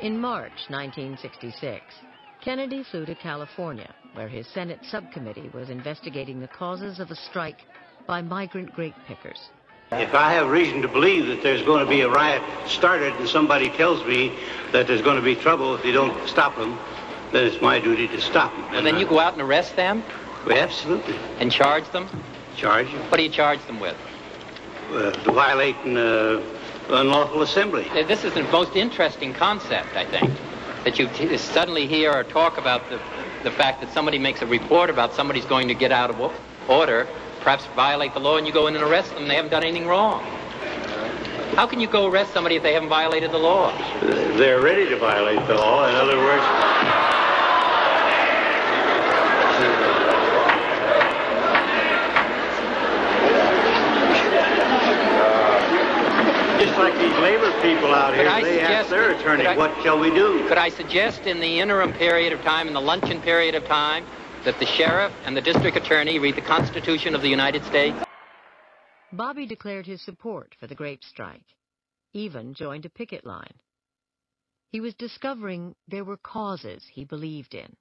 In March 1966, Kennedy flew to California, where his Senate subcommittee was investigating the causes of a strike by migrant grape pickers. If I have reason to believe that there's going to be a riot started and somebody tells me that there's going to be trouble if you don't stop them, then it's my duty to stop them. And then you go out and arrest them? Well, absolutely. And charge them? Charge them. What do you charge them with? To violate an unlawful assembly. This is the most interesting concept, I think, that you suddenly hear or talk about the fact that somebody makes a report about somebody's going to get out of order, perhaps violate the law, and you go in and arrest them. They haven't done anything wrong. How can you go arrest somebody if they haven't violated the law? They're ready to violate the law. In other words... Just like these labor people out here, they ask their attorney, what shall we do? Could I suggest in the interim period of time, in the luncheon period of time, that the sheriff and the district attorney read the Constitution of the United States? Bobby declared his support for the grape strike, even joined a picket line. He was discovering there were causes he believed in,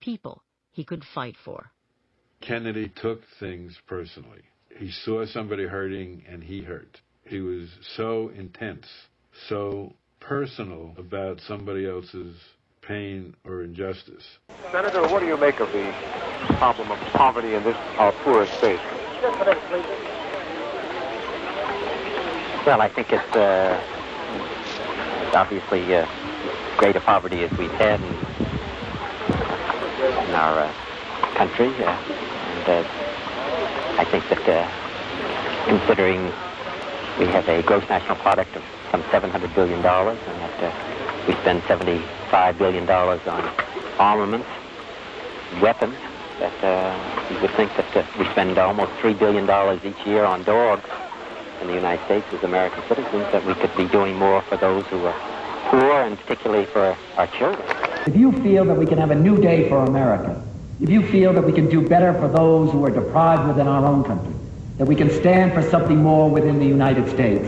people he could fight for. Kennedy took things personally. He saw somebody hurting and he hurt. He was so intense, so personal about somebody else's pain or injustice. Senator, what do you make of the problem of poverty in this, our poorest state? Well, I think it's obviously greater poverty as we've had in our country. And I think that considering we have a gross national product of some $700 billion, and that we spend $75 billion on armaments, weapons, that you would think that we spend almost $3 billion each year on dogs in the United States as American citizens, that we could be doing more for those who are poor, and particularly for our children. If you feel that we can have a new day for America, if you feel that we can do better for those who are deprived within our own country, that we can stand for something more within the United States,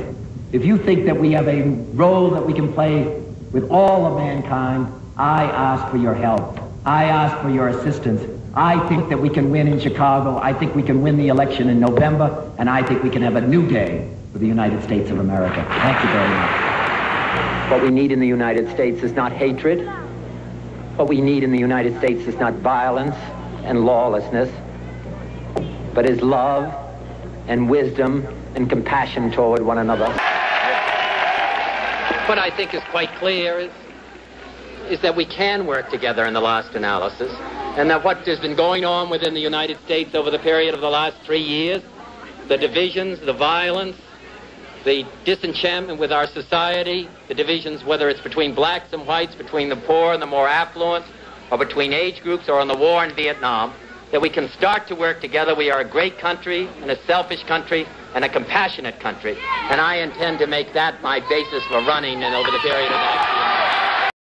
if you think that we have a role that we can play with all of mankind, I ask for your help. I ask for your assistance. I think that we can win in Chicago. I think we can win the election in November, and I think we can have a new day for the United States of America. Thank you very much. What we need in the United States is not hatred. What we need in the United States is not violence and lawlessness, but is love and wisdom and compassion toward one another. What I think is quite clear is that we can work together in the last analysis, and that what has been going on within the United States over the period of the last 3 years, the divisions, the violence, the disenchantment with our society, the divisions, whether it's between blacks and whites, between the poor and the more affluent, or between age groups, or in the war in Vietnam, that we can start to work together. We are a great country, and a selfish country, and a compassionate country. And I intend to make that my basis for running and over the period of the next year.